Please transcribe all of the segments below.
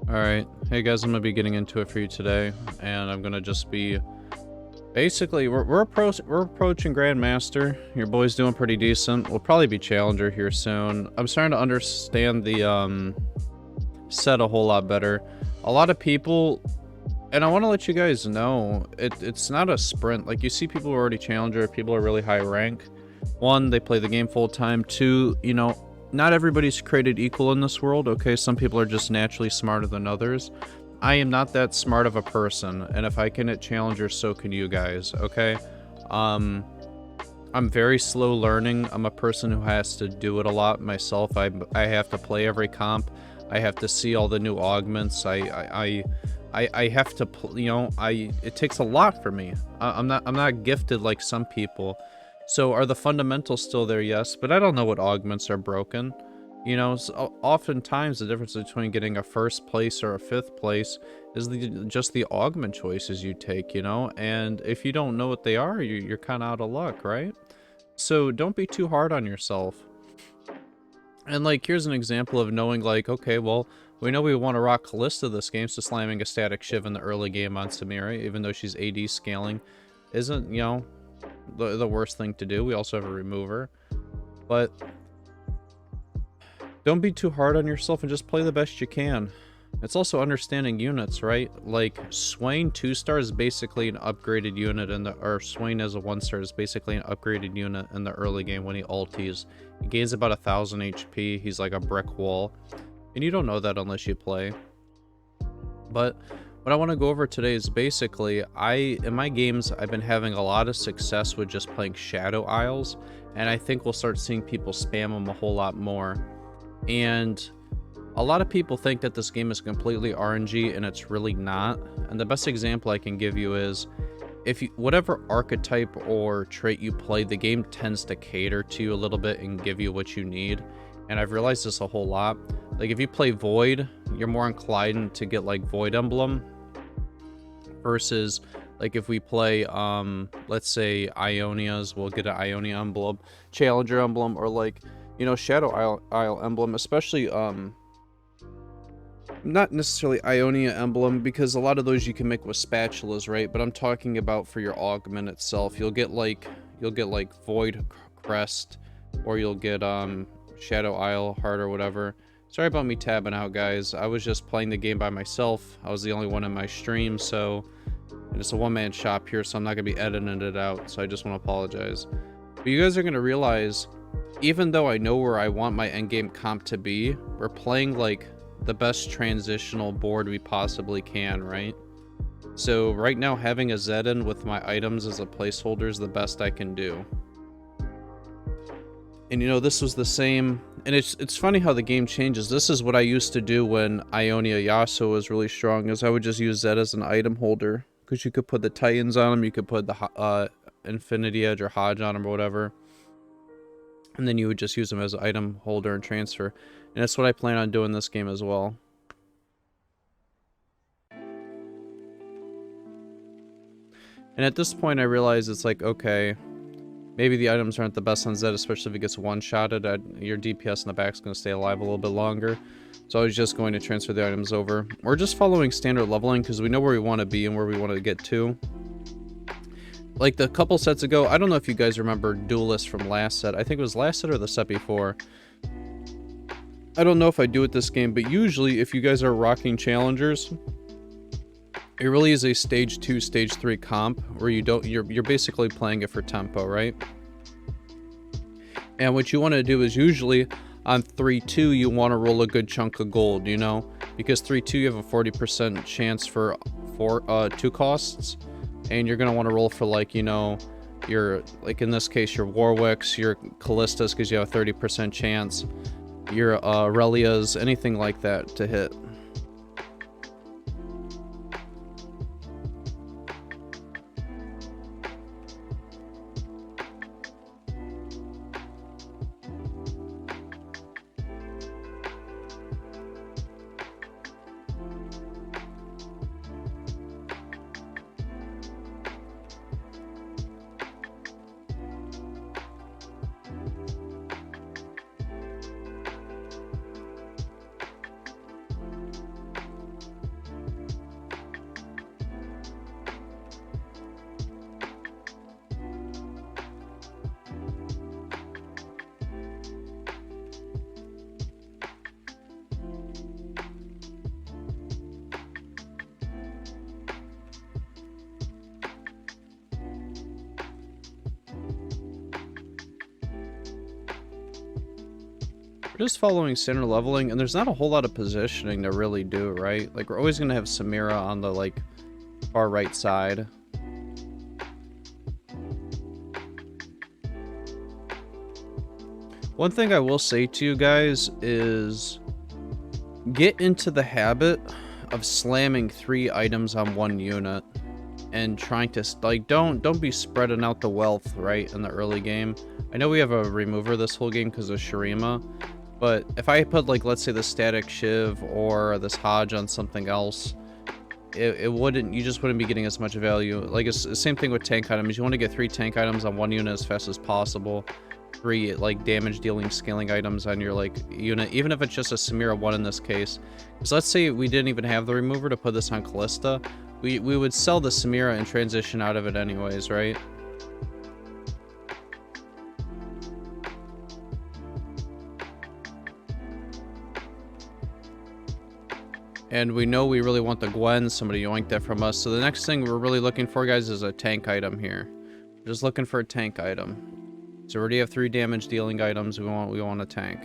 Alright, hey guys, I'm gonna be getting into it for you today, and I'm gonna just be... Basically, we're approaching Grandmaster. Your boy's doing pretty decent. We'll probably be Challenger here soon. I'm starting to understand the, set a whole lot better. A lot of people... And I want to let you guys know, it's not a sprint. Like, you see people who are already Challenger, people are really high rank. One, they play the game full time. Two, you know, not everybody's created equal in this world, okay? Some people are just naturally smarter than others. I am not that smart of a person, and if I can hit Challenger, so can you guys, okay? I'm very slow learning. I'm a person who has to do it a lot myself. I have to play every comp. I have to see all the new augments. I have to, you know, it takes a lot for me. I'm not gifted like some people. So are the fundamentals still there? Yes, but I don't know what augments are broken. You know, so oftentimes the difference between getting a first place or a fifth place is just the augment choices you take, you know? And if you don't know what they are, you're kind of out of luck, right? So don't be too hard on yourself. And like, here's an example of knowing like, okay, well, we know we want to rock Callista this game, so slamming a static Shiv in the early game on Samira, even though she's AD scaling, isn't, you know, the worst thing to do. We also have a remover. But don't be too hard on yourself and just play the best you can. It's also understanding units, right? Like, Swain 2-star is basically an upgraded unit in the... Or Swain as a 1-star is basically an upgraded unit in the early game when he ulties. He gains about 1,000 HP. He's like a brick wall. And you don't know that unless you play. But what I want to go over today is basically, in my games, I've been having a lot of success with just playing Shadow Isles. And I think we'll start seeing people spam them a whole lot more. And a lot of people think that this game is completely RNG, and it's really not. And the best example I can give you is, whatever archetype or trait you play, the game tends to cater to you a little bit and give you what you need. And I've realized this a whole lot. Like, if you play Void, you're more inclined to get like Void Emblem versus like if we play let's say Ionias, we'll get an Ionia emblem, Challenger emblem, or like, you know, Shadow Isle emblem, especially not necessarily Ionia emblem, because a lot of those you can make with spatulas, right? But I'm talking about for your augment itself. You'll get like Void Crest, or you'll get Shadow Isle Heart or whatever. Sorry about me tabbing out, guys. I was just playing the game by myself. I was the only one in my stream, so... And it's a one-man shop here, so I'm not going to be editing it out, so I just want to apologize. But you guys are going to realize, even though I know where I want my endgame comp to be, we're playing, like, the best transitional board we possibly can, right? So right now, having a Zedin with my items as a placeholder is the best I can do. And you know, this was the same, and it's funny how the game changes. This is what I used to do when Ionia Yasuo was really strong, is I would just use Zed as an item holder, because you could put the Titans on them, you could put the Infinity Edge or Hodge on them or whatever, and then you would just use them as an item holder and transfer. And that's what I plan on doing this game as well. And at this point I realize it's like, okay, maybe the items aren't the best on Zed, especially if it gets one-shotted. Your DPS in the back is going to stay alive a little bit longer. So I was just going to transfer the items over. We're just following standard leveling because we know where we want to be and where we want to get to. Like the couple sets ago, I don't know if you guys remember Duelist from last set. I think it was last set or the set before. I don't know if I do it this game, but usually if you guys are rocking challengers, it really is a stage 2, stage 3 comp where you're basically playing it for tempo, right? And what you want to do is usually on 3-2 you want to roll a good chunk of gold, you know, because 3-2 you have a 40% chance for 2 costs, and you're gonna want to roll for, like, you know, your, like in this case, your Warwicks, your Callistas, because you have a 30% chance, your Aurelias, anything like that to hit. Just following standard leveling, and there's not a whole lot of positioning to really do, right? Like, we're always gonna have Samira on the, like, far right side. One thing I will say to you guys is get into the habit of slamming 3 items on 1 unit and trying to, like, don't be spreading out the wealth, right, in the early game. I know we have a remover this whole game because of Shurima, but if I put, like, let's say the static Shiv or this Hodge on something else, it wouldn't, you just wouldn't be getting as much value. Like, it's the same thing with tank items. You want to get 3 tank items on 1 unit as fast as possible. 3 like damage dealing scaling items on your like unit, even if it's just a Samira 1 in this case. Because let's say we didn't even have the remover to put this on Callista, we would sell the Samira and transition out of it anyways, right? And we know we really want the Gwen. Somebody yoinked that from us. So the next thing we're really looking for, guys, is a tank item here. We're just looking for a tank item. So we already have 3 damage dealing items. We want a tank.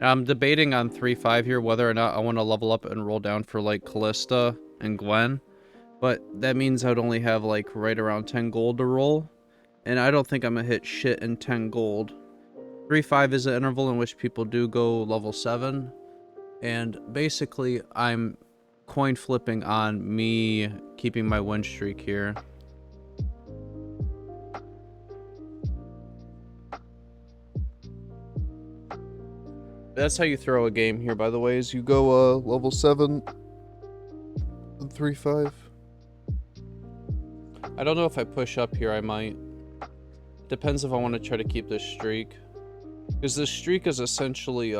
I'm debating on 3-5 here whether or not I want to level up and roll down for like Callista and Gwen. But that means I would only have like right around 10 gold to roll. And I don't think I'm gonna hit shit in 10 gold. 3-5 is an interval in which people do go level 7. And basically I'm coin flipping on me keeping my win streak here. That's how you throw a game here, by the way, is you go level 7 and 3-5. I don't know if I push up here, I might. Depends if I want to try to keep this streak. Because this streak is essentially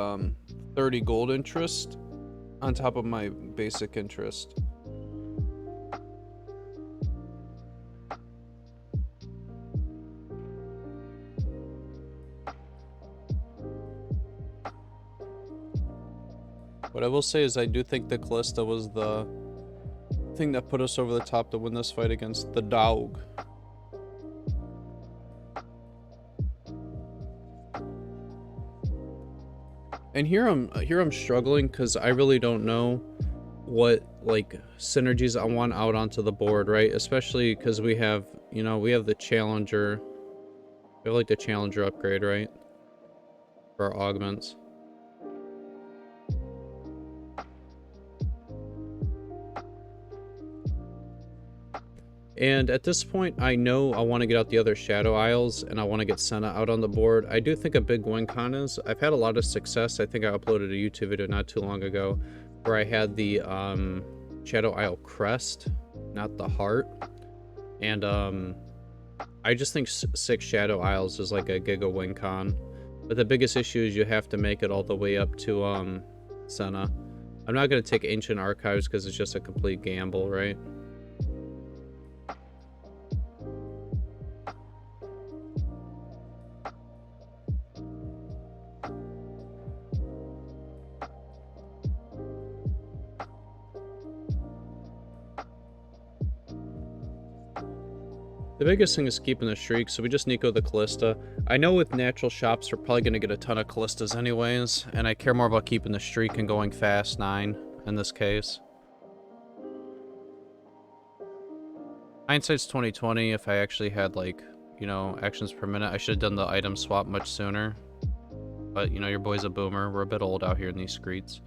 30 gold interest on top of my basic interest. What I will say is I do think the Callista was the thing that put us over the top to win this fight against the dog. And here I'm struggling because I really don't know what like synergies I want out onto the board, right? Especially because we have, you know, we have the challenger. We have like the challenger upgrade, right? For our augments. And at this point, I know I want to get out the other Shadow Isles, and I want to get Senna out on the board. I do think a big win con is, I've had a lot of success. I think I uploaded a YouTube video not too long ago, where I had the Shadow Isle crest, not the heart. And I just think 6 Shadow Isles is like a giga win con. But the biggest issue is you have to make it all the way up to Senna. I'm not going to take Ancient Archives because it's just a complete gamble, right? The biggest thing is keeping the streak, so we just Nico the Callista. I know with natural shops we're probably going to get a ton of Callistas anyways, and I care more about keeping the streak and going fast 9 in this case. Hindsight's 2020. If I actually had, like, you know, actions per minute, I should have done the item swap much sooner. But, you know, your boy's a boomer. We're a bit old out here in these streets.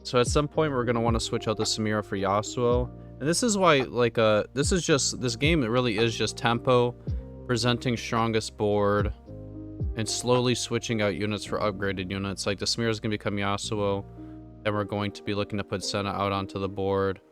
So at some point we're going to want to switch out the Samira for Yasuo. And this is why, like, this game, it really is just tempo, presenting strongest board, and slowly switching out units for upgraded units. Like, the Samira's going to become Yasuo, then we're going to be looking to put Senna out onto the board.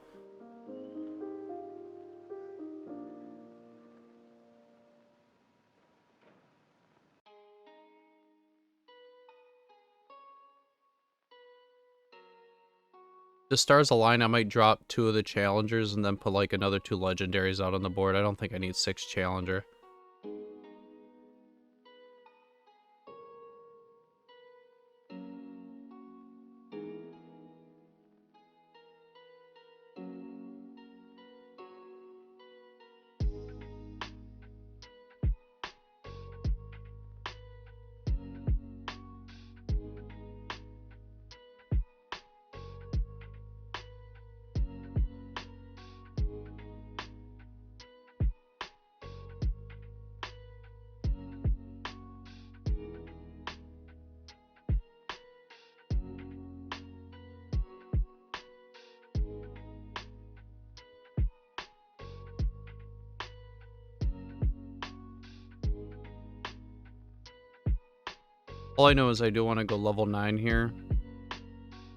The stars align, I might drop 2 of the challengers and then put like another 2 legendaries out on the board. I don't think I need 6 challenger. All I know is I do want to go level 9 here.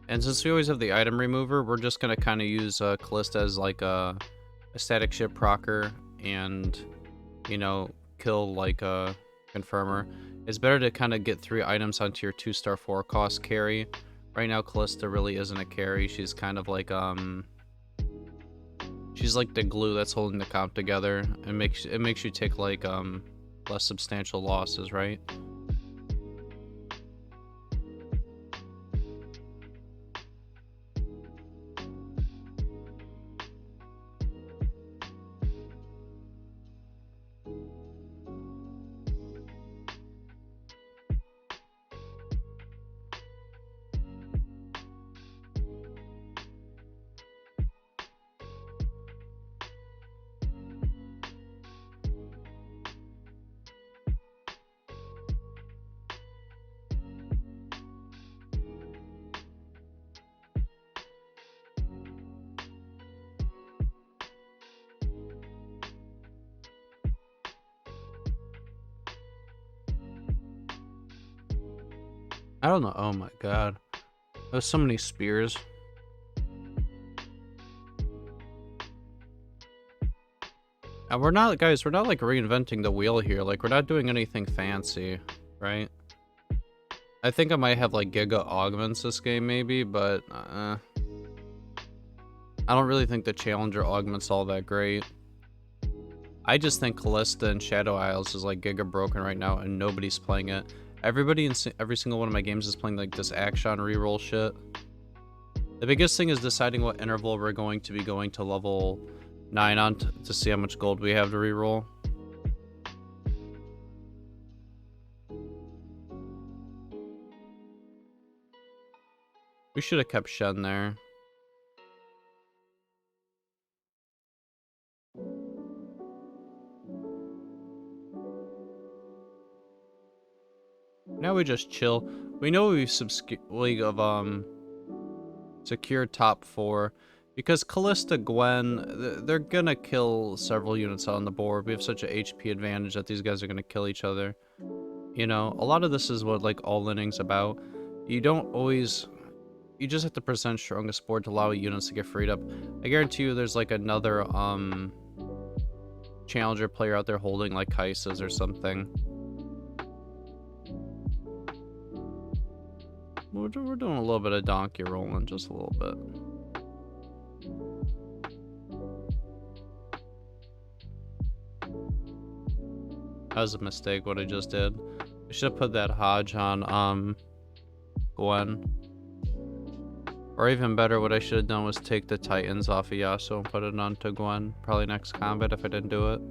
And since we always have the item remover, we're just going to kind of use Callista as like a static ship procer and, you know, kill like a confirmer. It's better to kind of get 3 items onto your 2-star 4 cost carry. Right now, Callista really isn't a carry. She's kind of like, she's like the glue that's holding the comp together. It makes you take like, less substantial losses, right? I don't know. Oh my god. There's so many spears. And we're not, guys, we're not like reinventing the wheel here. Like, we're not doing anything fancy, right? I think I might have like Giga augments this game maybe, but I don't really think the Challenger augment's all that great. I just think Callista and Shadow Isles is like Giga broken right now and nobody's playing it. Everybody in every single one of my games is playing like this action reroll shit. The biggest thing is deciding what interval we're going to be going to level 9 on to see how much gold we have to reroll. We should have kept Shen there. Now we just chill. We know we've secured top 4 because Callista, Gwen, they're gonna kill several units on the board. We have such an HP advantage that these guys are gonna kill each other. You know, a lot of this is what like all innings about. You don't always, you just have to present strongest board to allow units to get freed up. I guarantee you there's like another challenger player out there holding like Kaisas or something. We're doing a little bit of donkey rolling, just a little bit. That was a mistake what I just did. I should have put that Hodge on Gwen. Or even better, what I should have done was take the Titans off of Yasuo and put it onto Gwen. Probably next combat if I didn't do it.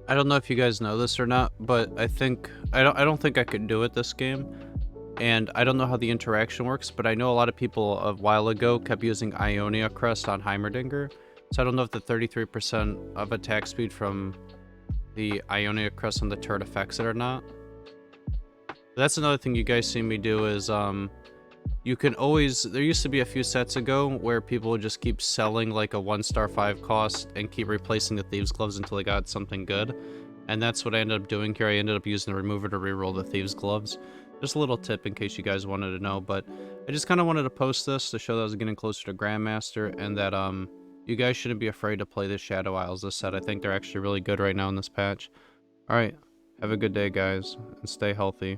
I don't know if you guys know this or not, but I don't think I could do it this game. And I don't know how the interaction works, but I know a lot of people a while ago kept using Ionia Crest on Heimerdinger. So I don't know if the 33% of attack speed from the Ionia Crest on the turret affects it or not. That's another thing you guys see me do is, you can always, there used to be a few sets ago where people would just keep selling like a 1-star 5 cost and keep replacing the Thieves Gloves until they got something good. And that's what I ended up doing here. I ended up using the remover to reroll the Thieves Gloves. Just a little tip in case you guys wanted to know, but I just kind of wanted to post this to show that I was getting closer to Grandmaster and that, you guys shouldn't be afraid to play the Shadow Isles this set. I think they're actually really good right now in this patch. Alright, have a good day, guys, and stay healthy.